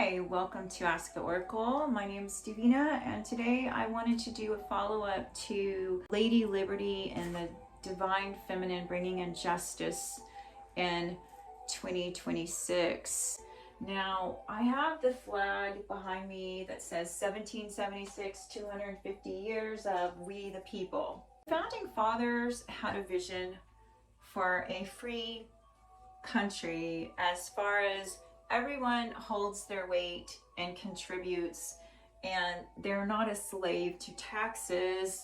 Hi, welcome to Ask the Oracle. My name is Davina, and today I wanted to do a follow-up to Lady Liberty and the Divine Feminine bringing in justice in 2026. Now, I have the flag behind me that says 1776, 250 years of we the people. Founding fathers had a vision for a free country as far as everyone holds their weight and contributes, and they're not a slave to taxes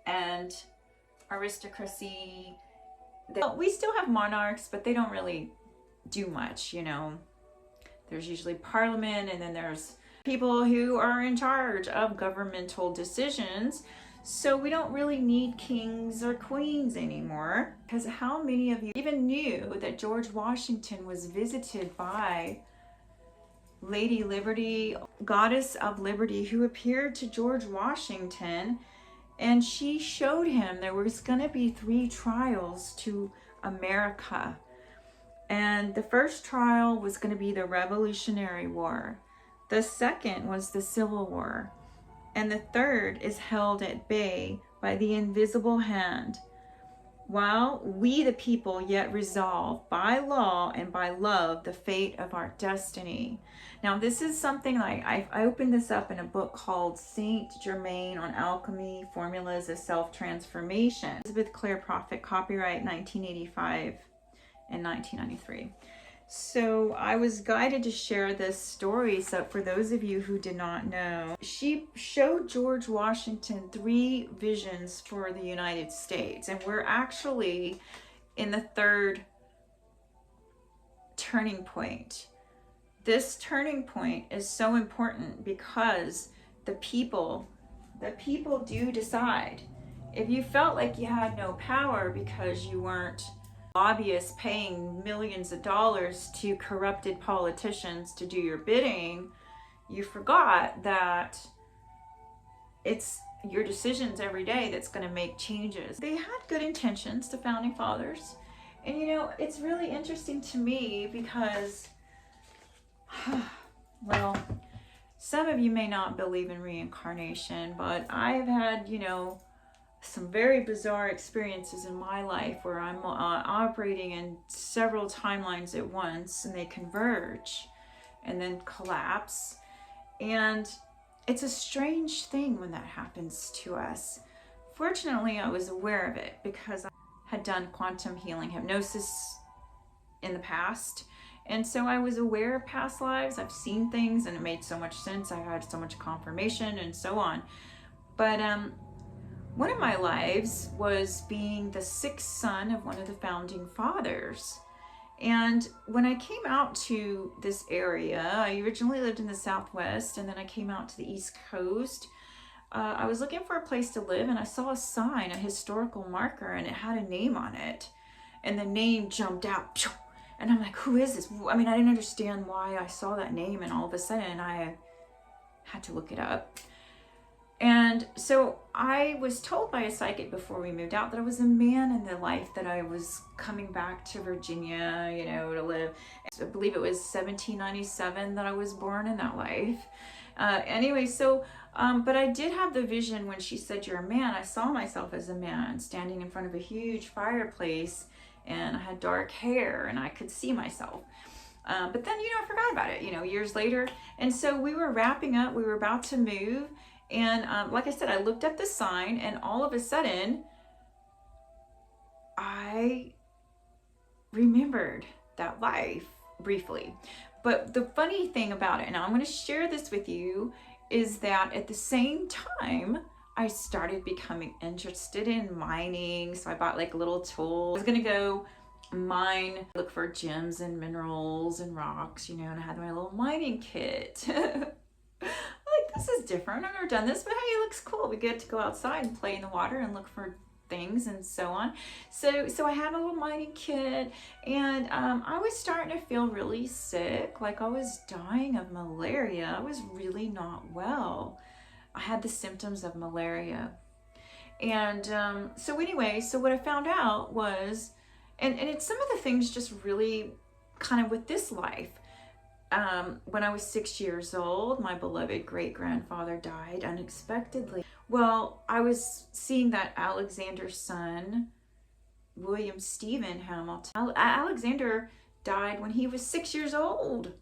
and aristocracy. We still have monarchs, but they don't really do much, you know. There's usually parliament, and then there's people who are in charge of governmental decisions. So we don't really need kings or queens anymore, because how many of you even knew that George Washington was visited by Lady Liberty, goddess of liberty, who appeared to George Washington, and she showed him there was going to be 3 trials to America. And the first trial was going to be the Revolutionary War. The second was the Civil War. And the third is held at bay by the invisible hand, while we the people yet resolve by law and by love the fate of our destiny. Now this is something like I opened this up in a book called Saint Germain on Alchemy, Formulas of Self-Transformation. Elizabeth Clare Prophet, copyright 1985 and 1993. So I was guided to share this story. So for those of you who did not know, she showed George Washington 3 visions for the United States. And we're actually in the 3rd turning point. This turning point is so important because the people do decide. If you felt like you had no power because you weren't lobbyists paying millions of dollars to corrupted politicians to do your bidding, you forgot that it's your decisions every day that's going to make changes. They had good intentions, the founding fathers. And you know, it's really interesting to me because, well, some of you may not believe in reincarnation, but I have had, you know, some very bizarre experiences in my life where I'm operating in several timelines at once, and they converge and then collapse. And it's a strange thing when that happens to us. Fortunately, I was aware of it because I had done quantum healing hypnosis in the past. And so I was aware of past lives. I've seen things and it made so much sense. I had so much confirmation and so on. But one of my lives was being the 6th son of one of the founding fathers. And when I came out to this area, I originally lived in the Southwest, and then I came out to the East Coast. I was looking for a place to live, and I saw a sign, a historical marker, and it had a name on it. And the name jumped out. And I'm like, who is this? I mean, I didn't understand why I saw that name, and all of a sudden I had to look it up. And so I was told by a psychic before we moved out that I was a man in the life that I was coming back to Virginia, you know, to live. I believe it was 1797 that I was born in that life. Anyway, so, but I did have the vision when she said, you're a man. I saw myself as a man standing in front of a huge fireplace, and I had dark hair and I could see myself. But then, you know, I forgot about it, you know, years later. And so we were wrapping up, we were about to move. And like I said, I looked up the sign, and all of a sudden, I remembered that life briefly. But the funny thing about it, and I'm going to share this with you, is that at the same time, I started becoming interested in mining. So I bought like a little tool. I was going to go mine, look for gems and minerals and rocks, you know, and I had my little mining kit. This is different. I've never done this, but hey, it looks cool. We get to go outside and play in the water and look for things and so on. So I had a little mining kit, and I was starting to feel really sick, like I was dying of malaria. I was really not well. I had the symptoms of malaria. And so anyway, so what I found out was, and it's some of the things just really kind of with this life, when I was 6 years old, my beloved great-grandfather died unexpectedly. Well, I was seeing that Alexander's son, William Stephen Hamilton, Alexander died when he was 6 years old.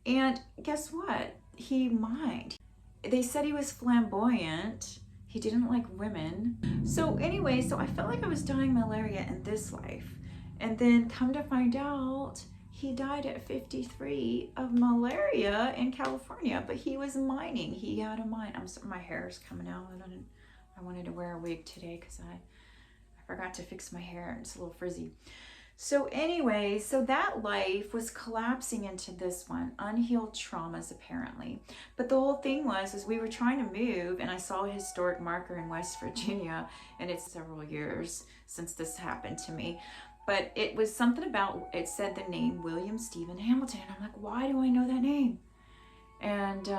And guess what? He mined. They said he was flamboyant. He didn't like women. So anyway, so I felt like I was dying malaria in this life. And then come to find out, he died at 53 of malaria in California, but he was mining. He had a mine. I'm sorry, my hair is coming out. I wanted to wear a wig today because I forgot to fix my hair and it's a little frizzy. So anyway, so that life was collapsing into this one, unhealed traumas apparently. But the whole thing was we were trying to move, and I saw a historic marker in West Virginia, and it's several years since this happened to me. But it was something about, it said the name William Stephen Hamilton. I'm like, why do I know that name? And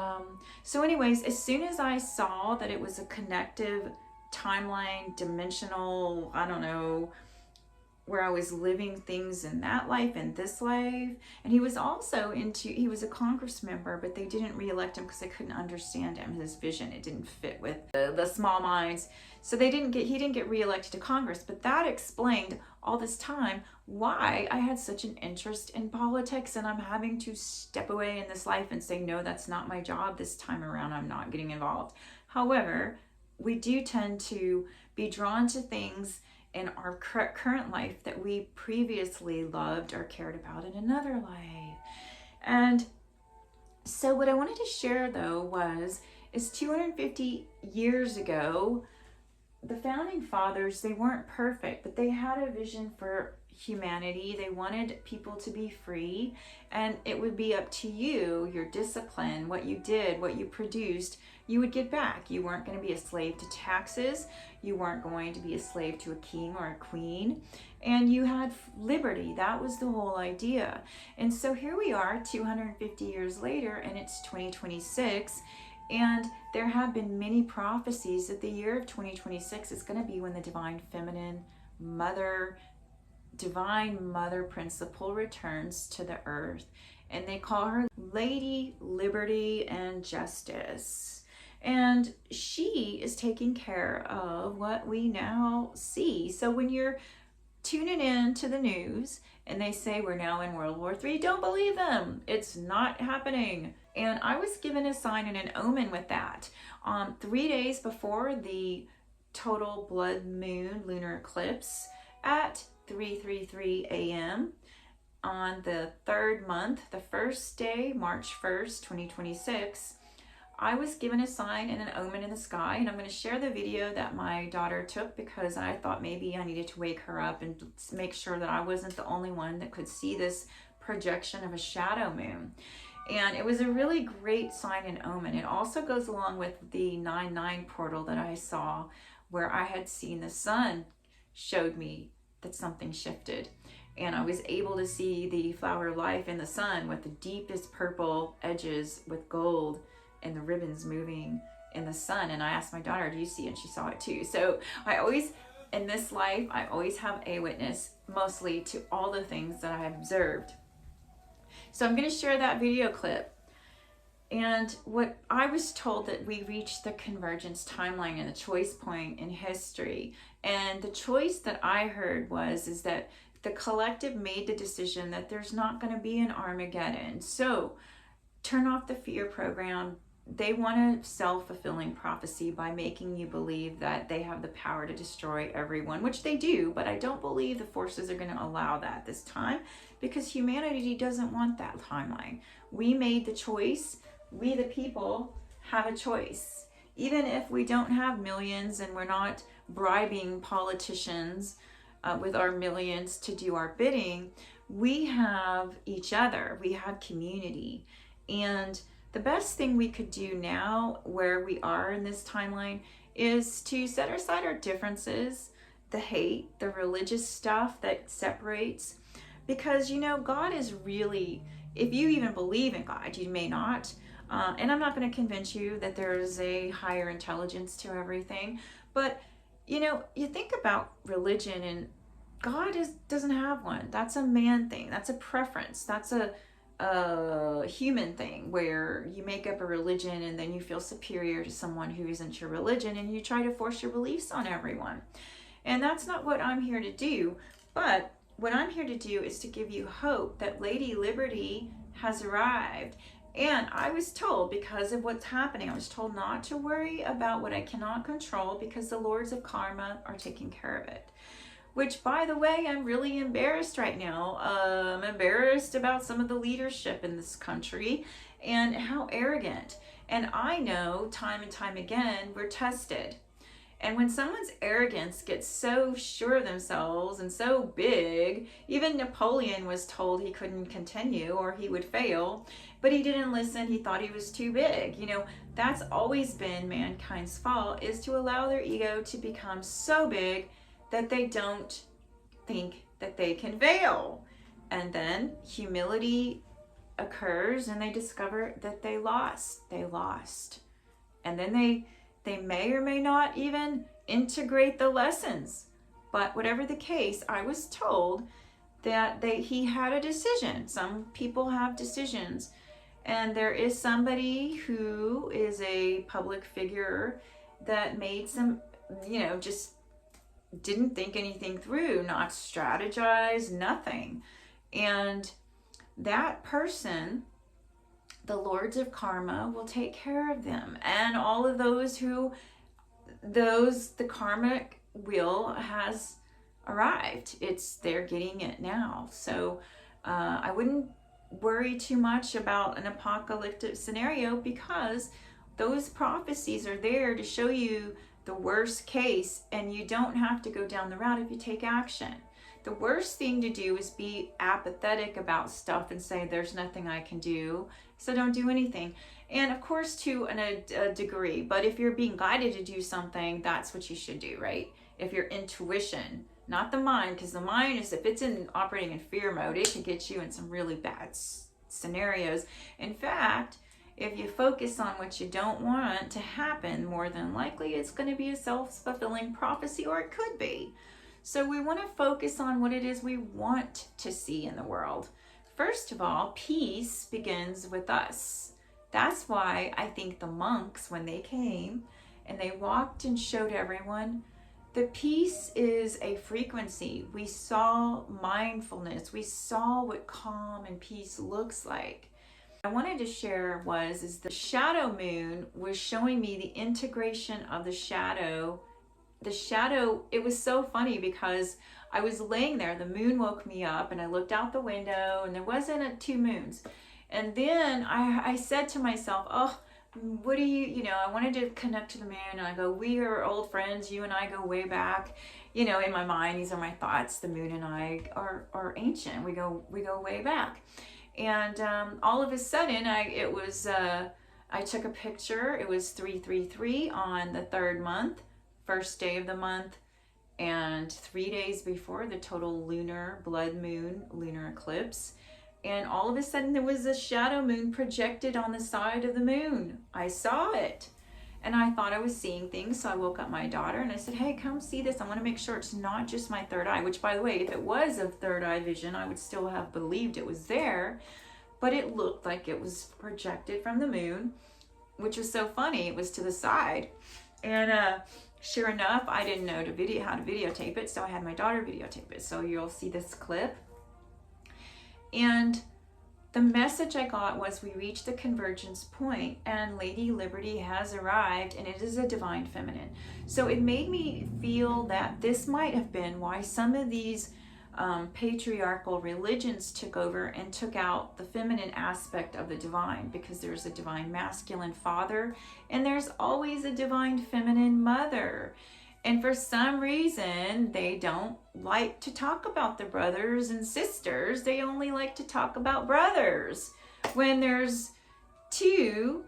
so anyways, as soon as I saw that it was a connective timeline, dimensional, I don't know, where I was living things in that life and this life. And he was also he was a Congress member, but they didn't re-elect him because they couldn't understand him, his vision. It didn't fit with the small minds. So he didn't get re-elected to Congress. But that explained all this time why I had such an interest in politics, and I'm having to step away in this life and say, no, that's not my job this time around. I'm not getting involved. However, we do tend to be drawn to things in our current life that we previously loved or cared about in another life. And so what I wanted to share though is 250 years ago, the founding fathers, they weren't perfect, but they had a vision for humanity. They wanted people to be free, and it would be up to you, your discipline, what you did, what you produced, you would get back. You weren't going to be a slave to taxes. You weren't going to be a slave to a king or a queen. And you had liberty. That was the whole idea. And so here we are 250 years later, and it's 2026. And there have been many prophecies that the year of 2026 is going to be when the divine mother principle returns to the earth. And they call her Lady Liberty and Justice. And she is taking care of what we now see. So when you're tuning in to the news and they say we're now in World War III, don't believe them. It's not happening. And I was given a sign and an omen with that. 3 days before the total blood moon lunar eclipse at 3:33 a.m. on the third month, the first day, March 1st, 2026, I was given a sign and an omen in the sky, and I'm going to share the video that my daughter took because I thought maybe I needed to wake her up and make sure that I wasn't the only one that could see this projection of a shadow moon. And it was a really great sign and omen. It also goes along with the 9/9 portal that I saw, where I had seen the sun showed me that something shifted. And I was able to see the flower of life in the sun with the deepest purple edges with gold and the ribbons moving in the sun. And I asked my daughter, do you see? And she saw it too. So in this life, I always have a witness, mostly to all the things that I have observed. So I'm going to share that video clip. And what I was told, that we reached the convergence timeline and the choice point in history. And the choice that I heard is that the collective made the decision that there's not going to be an Armageddon. So turn off the fear program. They want a self-fulfilling prophecy by making you believe that they have the power to destroy everyone, which they do, but I don't believe the forces are going to allow that this time, because humanity doesn't want that timeline. We made the choice. We, the people, have a choice. Even if we don't have millions and we're not bribing politicians with our millions to do our bidding, we have each other. We have community. And the best thing we could do now, where we are in this timeline, is to set aside our differences, the hate, the religious stuff that separates. Because, you know, God is really, if you even believe in God, you may not. And I'm not going to convince you that there's a higher intelligence to everything. But, you know, you think about religion, and God doesn't have one. That's a man thing. That's a preference. That's a a human thing where you make up a religion and then you feel superior to someone who isn't your religion and you try to force your beliefs on everyone. And that's not what I'm here to do. But what I'm here to do is to give you hope that Lady Liberty has arrived. And I was told, because of what's happening, I was told not to worry about what I cannot control because the Lords of Karma are taking care of it. Which, by the way, I'm really embarrassed right now. I'm embarrassed about some of the leadership in this country and how arrogant. And I know time and time again, we're tested. And when someone's arrogance gets so sure of themselves and so big, even Napoleon was told he couldn't continue or he would fail, but he didn't listen. He thought he was too big. You know, that's always been mankind's fault, is to allow their ego to become so big that they don't think that they can fail. And then humility occurs and they discover that they lost. They lost. And then they may or may not even integrate the lessons. But whatever the case, I was told that he had a decision. Some people have decisions. And there is somebody who is a public figure that made some, just didn't think anything through, not strategize, nothing. And that person, the Lords of Karma will take care of them. And all of those the karmic wheel has arrived. They're getting it now. So I wouldn't worry too much about an apocalyptic scenario because those prophecies are there to show you the worst case, and you don't have to go down the route if you take action. The worst thing to do is be apathetic about stuff and say there's nothing I can do, so don't do anything. And of course to a degree, but if you're being guided to do something, that's what you should do, right? If your intuition, not the mind, because the mind is, if it's operating in fear mode, it can get you in some really bad scenarios. In fact, if you focus on what you don't want to happen, more than likely it's going to be a self-fulfilling prophecy, or it could be. So we want to focus on what it is we want to see in the world. First of all, peace begins with us. That's why I think the monks, when they came and they walked and showed everyone, the peace is a frequency. We saw mindfulness. We saw what calm and peace looks like. I wanted to share is the shadow moon was showing me the integration of the shadow. The shadow, it was so funny because I was laying there, the moon woke me up and I looked out the window and there wasn't two moons. And then I said to myself, oh, what do I wanted to connect to the moon, and I go, we are old friends, you and I go way back. In my mind, these are my thoughts. The moon and I are ancient. We go way back. And all of a sudden, I took a picture. It was 333 on the 3rd month, first day of the month, and 3 days before the total lunar blood moon lunar eclipse. And all of a sudden, there was a shadow moon projected on the side of the moon. I saw it. And I thought I was seeing things, so I woke up my daughter and I said, hey, come see this. I want to make sure it's not just my third eye, which, by the way, if it was a third eye vision, I would still have believed it was there. But it looked like it was projected from the moon, which was so funny. It was to the side. And sure enough, I didn't know how to videotape it, so I had my daughter videotape it. So you'll see this clip. And the message I got was, we reached the convergence point and Lady Liberty has arrived, and it is a divine feminine. So it made me feel that this might have been why some of these patriarchal religions took over and took out the feminine aspect of the divine, because there's a divine masculine father and there's always a divine feminine mother. And for some reason, they don't like to talk about the brothers and sisters. They only like to talk about brothers, when there's two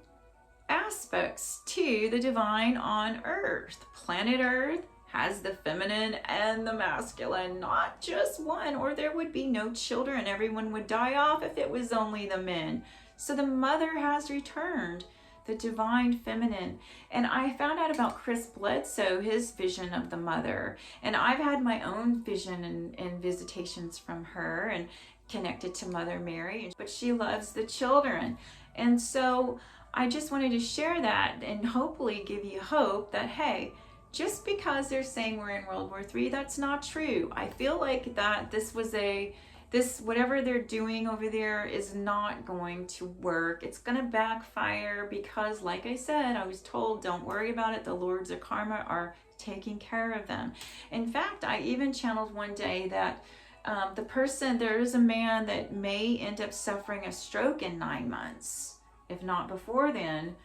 aspects to the divine on Earth. Planet Earth has the feminine and the masculine, not just one, or there would be no children. Everyone would die off if it was only the men. So the mother has returned, the divine feminine. And I found out about Chris Bledsoe, his vision of the mother. And I've had my own vision and visitations from her. And connected to Mother Mary, but she loves the children. And so I just wanted to share that and hopefully give you hope that, hey, just because they're saying we're in World War III, that's not true. I feel like that this whatever they're doing over there is not going to work. It's going to backfire because, like I said, I was told, don't worry about it. The Lords of Karma are taking care of them. In fact, I even channeled one day that there is a man that may end up suffering a stroke in 9 months, if not before then.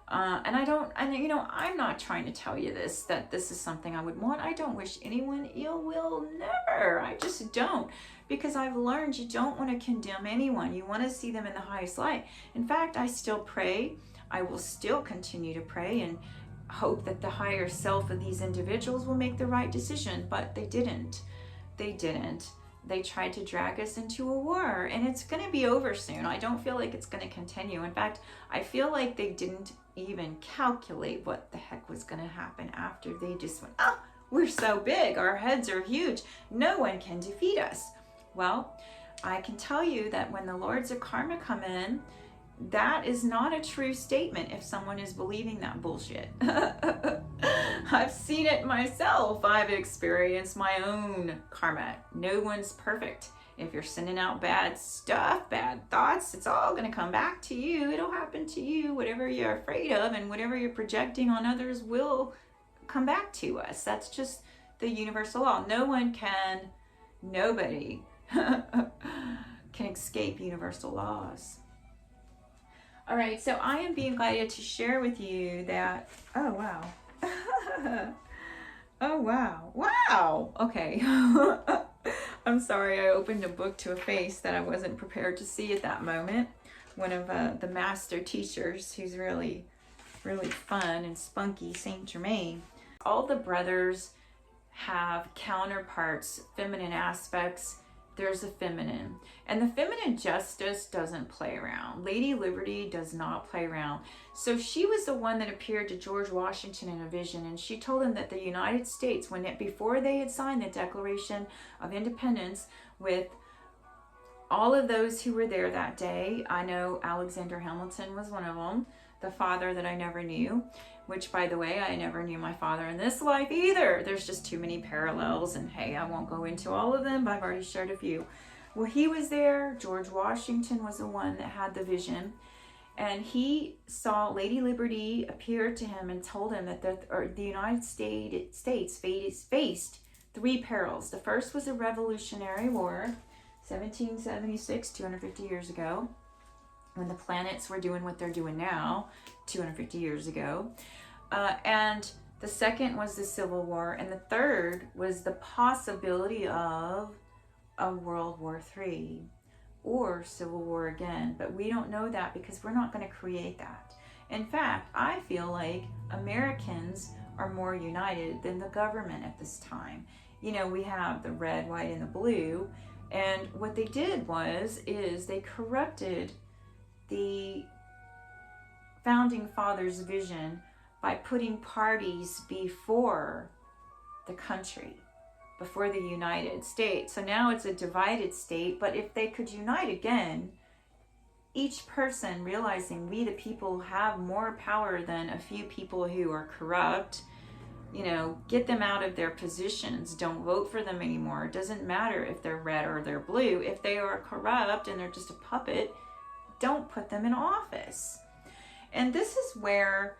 I'm not trying to tell you that this is something I would want. I don't wish anyone ill will, never. I just don't, because I've learned you don't want to condemn anyone. You want to see them in the highest light. In fact, I still pray. I will still continue to pray and hope that the higher self of these individuals will make the right decision, but they didn't. They tried to drag us into a war, and it's going to be over soon. I don't feel like it's going to continue. In fact, I feel like they didn't even calculate what the heck was going to happen after. They just went, oh, we're so big, our heads are huge, no one can defeat us. Well, I can tell you that when the Lords of Karma come in, that is not a true statement if someone is believing that bullshit. I've seen it myself. I've experienced my own karma. No one's perfect. If you're sending out bad stuff, bad thoughts, it's all going to come back to you. It'll happen to you. Whatever you're afraid of and whatever you're projecting on others will come back to us. That's just the universal law. Nobody can escape universal laws. All right, so I am being guided to share with you that, oh, wow. Oh, wow. Wow. Okay. I'm sorry, I opened a book to a face that I wasn't prepared to see at that moment. One of the master teachers who's really, really fun and spunky, Saint Germain. All the brothers have counterparts, feminine aspects. There's a feminine. And the feminine justice doesn't play around. Lady Liberty does not play around. So she was the one that appeared to George Washington in a vision, and she told him that the United States, before they had signed the Declaration of Independence with all of those who were there that day, I know Alexander Hamilton was one of them, the father that I never knew, which, by the way, I never knew my father in this life either. There's just too many parallels, and hey, I won't go into all of them, but I've already shared a few. Well, he was there. George Washington was the one that had the vision, and he saw Lady Liberty appear to him and told him that the United States faced 3 perils. The first was the Revolutionary War, 1776, 250 years ago, when the planets were doing what they're doing now, 250 years ago. And the second was the Civil War, and the third was the possibility of a World War III or Civil War again. But we don't know that because we're not going to create that. In fact, I feel like Americans are more united than the government at this time. You know, we have the red, white, and the blue, and what they did is they corrupted the founding fathers' vision by putting parties before the country, before the United States. So now it's a divided state, but if they could unite again, each person realizing we the people have more power than a few people who are corrupt, you know, get them out of their positions. Don't vote for them anymore. It doesn't matter if they're red or they're blue. If they are corrupt and they're just a puppet, don't put them in office. And this is where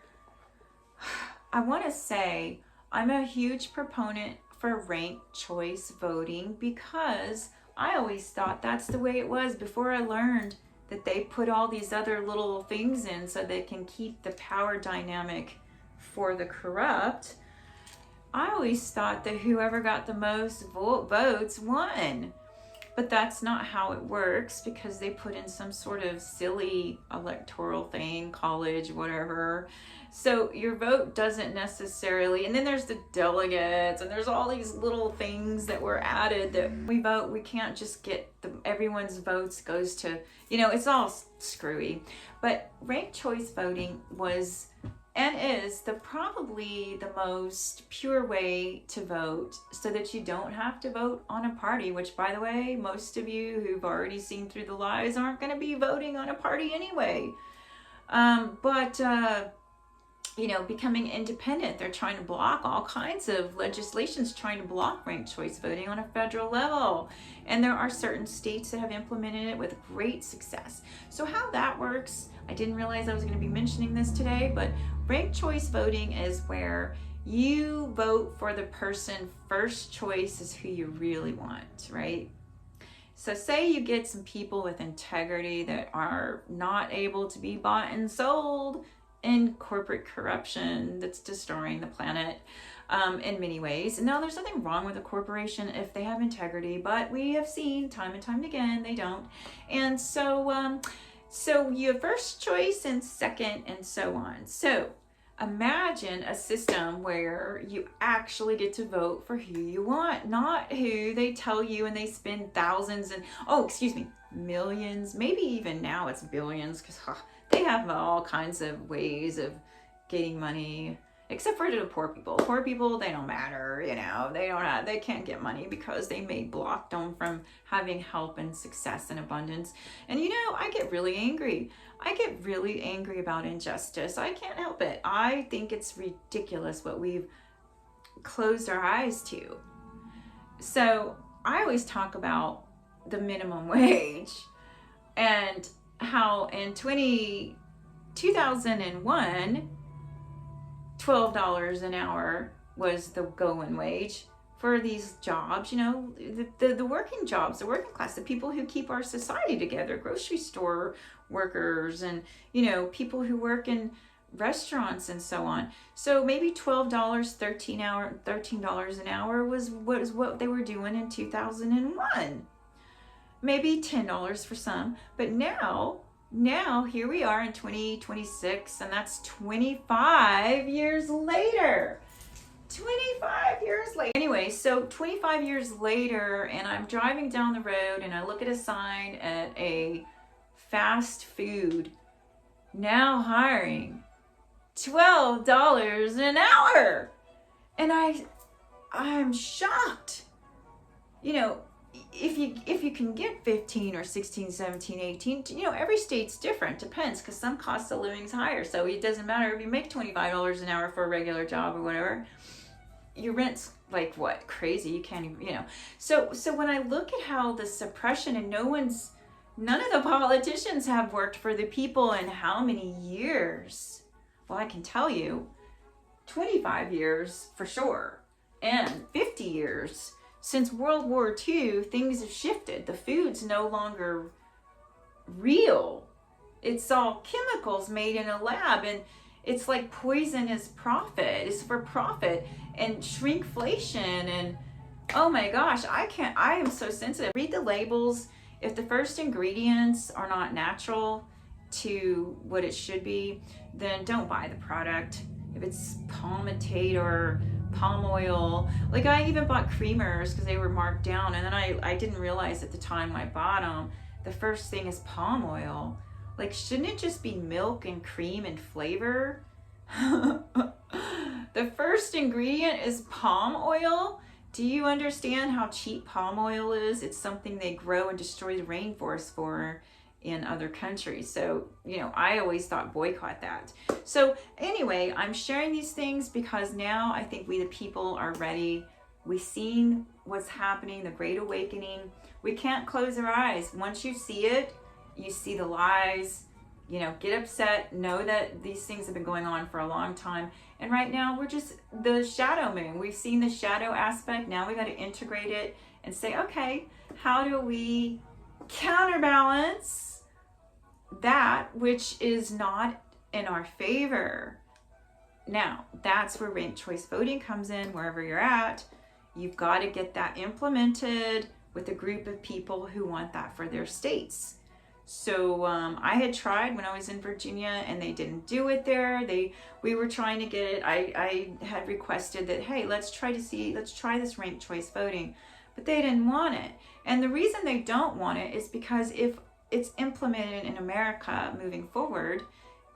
I want to say I'm a huge proponent for ranked choice voting, because I always thought that's the way it was before I learned that they put all these other little things in so they can keep the power dynamic for the corrupt. I always thought that whoever got the most votes won. But that's not how it works, because they put in some sort of silly electoral thing, college, whatever. So your vote doesn't necessarily, and then there's the delegates, and there's all these little things that were added that we vote. We can't just get everyone's votes goes to, you know, it's all screwy. But ranked choice voting was and is probably the most pure way to vote, so that you don't have to vote on a party, which, by the way, most of you who've already seen through the lies aren't going to be voting on a party anyway. You know, becoming independent, they're trying to block all kinds of legislations trying to block ranked choice voting on a federal level. And there are certain states that have implemented it with great success. So how that works, I didn't realize I was going to be mentioning this today, but ranked choice voting is where you vote for the person first choice is who you really want, right? So say you get some people with integrity that are not able to be bought and sold in corporate corruption that's destroying the planet in many ways. And now there's nothing wrong with a corporation if they have integrity, but we have seen time and time again they don't. And so you have first choice and second and so on. So imagine a system where you actually get to vote for who you want, not who they tell you, and they spend thousands and, millions, maybe even now it's billions, because they have all kinds of ways of getting money, except for the poor people. Poor people, they don't matter, you know, they can't get money because they may block them from having help and success and abundance. And you know, I get really angry. About injustice. I can't help it. I think it's ridiculous what we've closed our eyes to. So I always talk about the minimum wage and how in 2001, $12 an hour was the going wage for these jobs, you know, the working jobs, the working class, the people who keep our society together, grocery store workers, and, you know, people who work in restaurants and so on. So maybe $12, $13 an hour was what they were doing in 2001. Maybe $10 for some, but now here we are in 2026, and that's 25 years later. 25 years later. Anyway, so 25 years later, and I'm driving down the road and I look at a sign at a fast food, now hiring $12 an hour. And I'm shocked. You know, if you can get 15 or 16, 17, 18, you know, every state's different, depends, because some cost of living is higher. So it doesn't matter if you make $25 an hour for a regular job or whatever, your rent's like what, crazy, you can't even, you know. So when I look at how the suppression, and none of the politicians have worked for the people in how many years? Well, I can tell you 25 years for sure, and 50 years. Since World War II, things have shifted. The food's no longer real. It's all chemicals made in a lab, and it's like poison is profit. It's for profit and shrinkflation. And oh my gosh, I am so sensitive. Read the labels. If the first ingredients are not natural to what it should be, then don't buy the product. If it's palmitate or palm oil, like I even bought creamers because they were marked down, and then I didn't realize at the time when I bought them, the first thing is palm oil. Like, shouldn't it just be milk and cream and flavor? The first ingredient is palm oil. Do you understand how cheap palm oil is? It's something they grow and destroy the rainforest for in other countries. So, you know, I always thought boycott that. So anyway, I'm sharing these things because now I think we the people are ready. We've seen what's happening, the Great Awakening. We can't close our eyes. Once you see it, you see the lies, you know, get upset, know that these things have been going on for a long time. And right now we're just the shadow moon. We've seen the shadow aspect. Now we got to integrate it and say, okay, how do we counterbalance that which is not in our favor? Now, that's where ranked choice voting comes in. Wherever you're at, you've got to get that implemented with a group of people who want that for their states. So I had tried when I was in Virginia, and they didn't do it there. We were trying to get it. I had requested that, hey, let's try this ranked choice voting, but they didn't want it. And the reason they don't want it is because if it's implemented in America moving forward,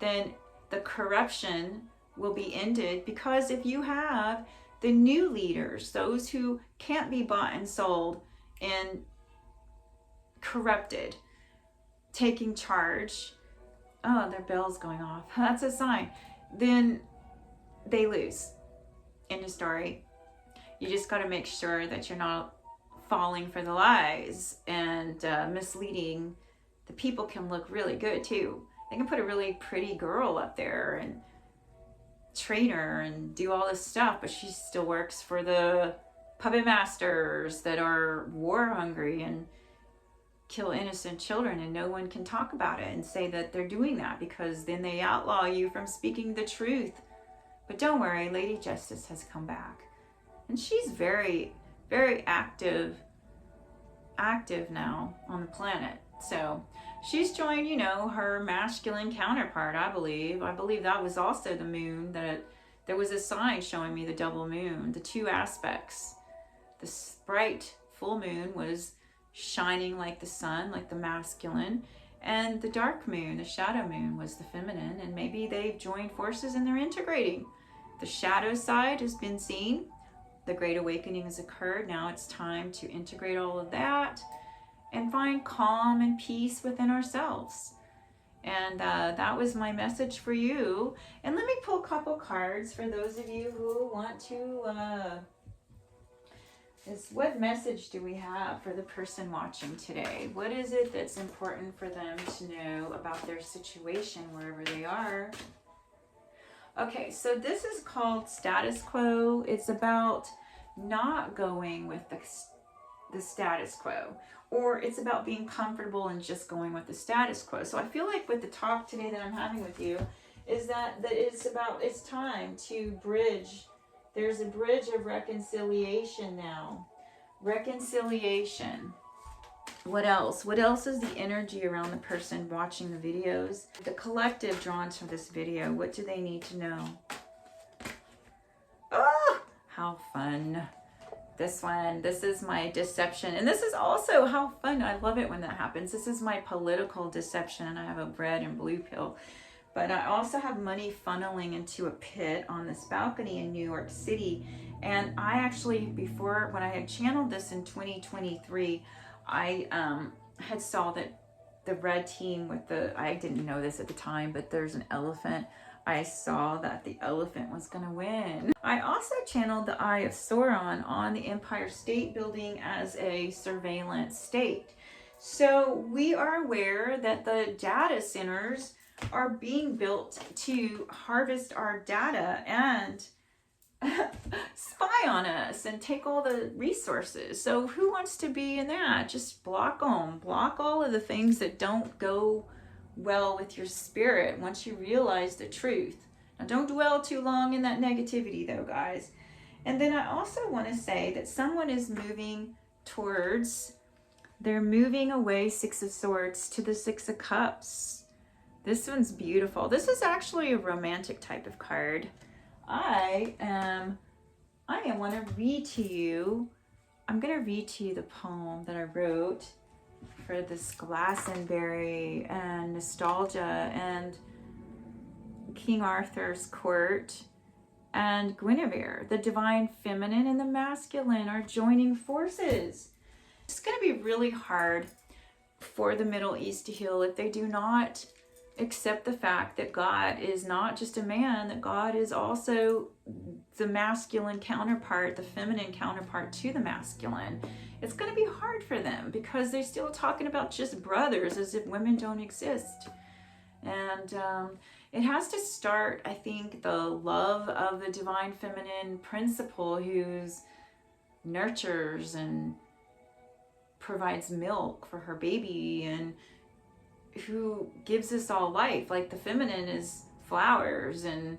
then the corruption will be ended, because if you have the new leaders, those who can't be bought and sold and corrupted, taking charge, oh, their bell's going off, that's a sign, then they lose. End of story. You just got to make sure that you're not falling for the lies and misleading. The people can look really good too. They can put a really pretty girl up there and train her and do all this stuff, but she still works for the puppet masters that are war hungry and kill innocent children, and no one can talk about it and say that they're doing that, because then they outlaw you from speaking the truth. But don't worry, Lady Justice has come back, and she's very, very active now on the planet. So she's joined, you know, her masculine counterpart, I believe. I believe that was also the moon, that there was a sign showing me the double moon, the two aspects. The bright full moon was shining like the sun, like the masculine, and the dark moon, the shadow moon, was the feminine. And maybe they've joined forces and they're integrating. The shadow side has been seen. The Great Awakening has occurred. Now it's time to integrate all of that and find calm and peace within ourselves. And that was my message for you. And let me pull a couple cards for those of you who want to what message do we have for the person watching today? What is it that's important for them to know about their situation wherever they are? Okay, so this is called status quo. It's about not going with the status quo, or it's about being comfortable and just going with the status quo. So I feel like with the talk today that I'm having with you is that it's time to bridge. There's a bridge of reconciliation now. Reconciliation. What else? What else is the energy around the person watching the videos? The collective drawn to this video, what do they need to know? Oh, how fun. This one, this is my deception. And this is also how fun. I love it when that happens. This is my political deception, and I have a red and blue pill. But I also have money funneling into a pit on this balcony in New York City. And I actually, before, when I had channeled this in 2023, I had saw that the red team with I didn't know this at the time, but there's an elephant. I saw that the elephant was going to win. I also channeled the Eye of Sauron on the Empire State Building as a surveillance state. So we are aware that the data centers are being built to harvest our data and spy on us and take all the resources. So who wants to be in that? Just block them. Block all of the things that don't go well with your spirit once you realize the truth. Now don't dwell too long in that negativity though, guys. And then I also want to say that someone is moving towards, they're moving away, Six of Swords, to the Six of Cups. This one's beautiful. This is actually a romantic type of card. I want to read to you. I'm going to read to you the poem that I wrote for this Glastonbury and nostalgia and King Arthur's court and Guinevere. The divine feminine and the masculine are joining forces. It's going to be really hard for the Middle East to heal if they do not accept the fact that God is not just a man, that God is also the masculine counterpart, the feminine counterpart to the masculine. It's going to be hard for them because they're still talking about just brothers as if women don't exist. And it has to start, I think, the love of the divine feminine principle who's nurtures and provides milk for her baby and who gives us all life. Like the feminine is flowers and,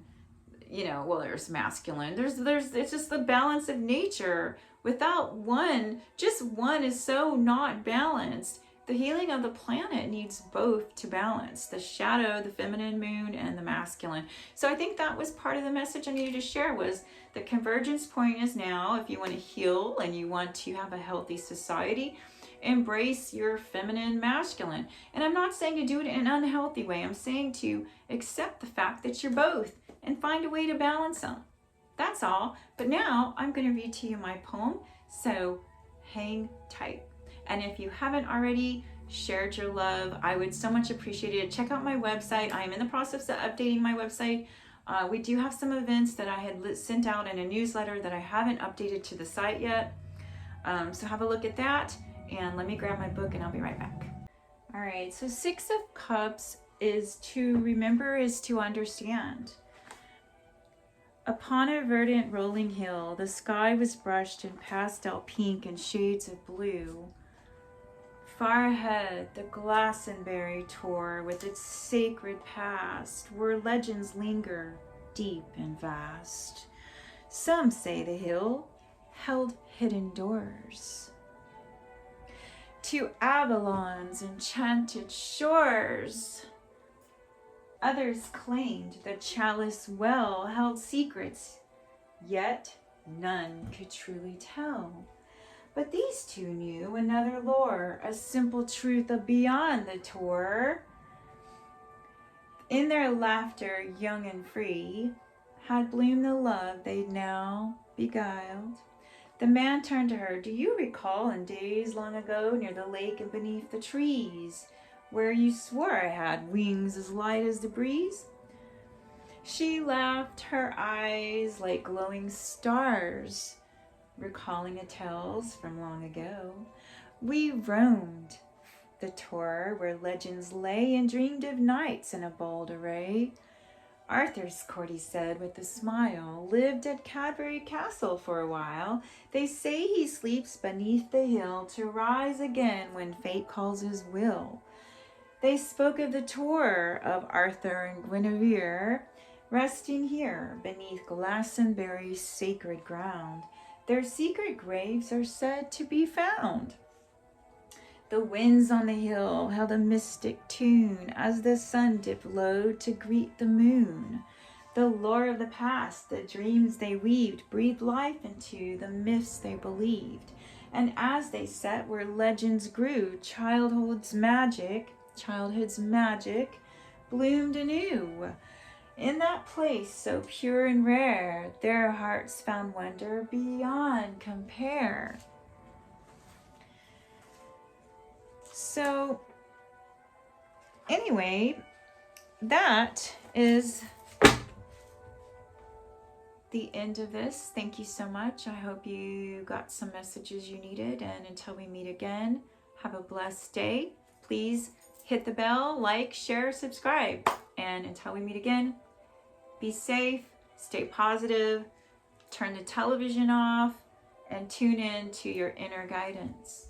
you know, well, there's masculine. It's just the balance of nature. Without one, just one is so not balanced. The healing of the planet needs both to balance. The shadow, the feminine moon, and the masculine. So I think that was part of the message I needed to share was the convergence point is now, if you want to heal and you want to have a healthy society, embrace your feminine masculine. And I'm not saying to do it in an unhealthy way. I'm saying to accept the fact that you're both. and find a way to balance them. That's all. But now I'm going to read to you my poem, so hang tight. And if you haven't already shared your love, I would so much appreciate it. Check out my website. I am in the process of updating my website. We do have some events that I had sent out in a newsletter that I haven't updated to the site yet. So have a look at that, and let me grab my book and I'll be right back. All right, so 6 of Cups is to remember, is to understand. Upon a verdant rolling hill, the sky was brushed in pastel pink and shades of blue. Far ahead, the Glastonbury tore with its sacred past, where legends linger deep and vast. Some say the hill held hidden doors to Avalon's enchanted shores. Others claimed the chalice well held secrets, yet none could truly tell. But these two knew another lore, a simple truth of beyond the tour. In their laughter, young and free, had bloomed the love they'd now beguiled. The man turned to her. Do you recall in days long ago, near the lake and beneath the trees, where you swore I had wings as light as the breeze? She laughed, her eyes like glowing stars, recalling a tales from long ago. We roamed the tour where legends lay and dreamed of knights in a bold array. Arthur's court, he said with a smile, lived at Cadbury Castle for a while. They say he sleeps beneath the hill to rise again when fate calls his will. They spoke of the tour of Arthur and Guinevere, resting here beneath Glastonbury's sacred ground. Their secret graves are said to be found. The winds on the hill held a mystic tune as the sun dipped low to greet the moon. The lore of the past, the dreams they weaved, breathed life into the myths they believed. And as they set where legends grew, childhood's magic bloomed anew. In that place so pure and rare, their hearts found wonder beyond compare. So, anyway, that is the end of this. Thank you so much. I hope you got some messages you needed, and until we meet again, have a blessed day. Please hit the bell, like, share, subscribe, and until we meet again, be safe, stay positive, turn the television off, and tune in to your inner guidance.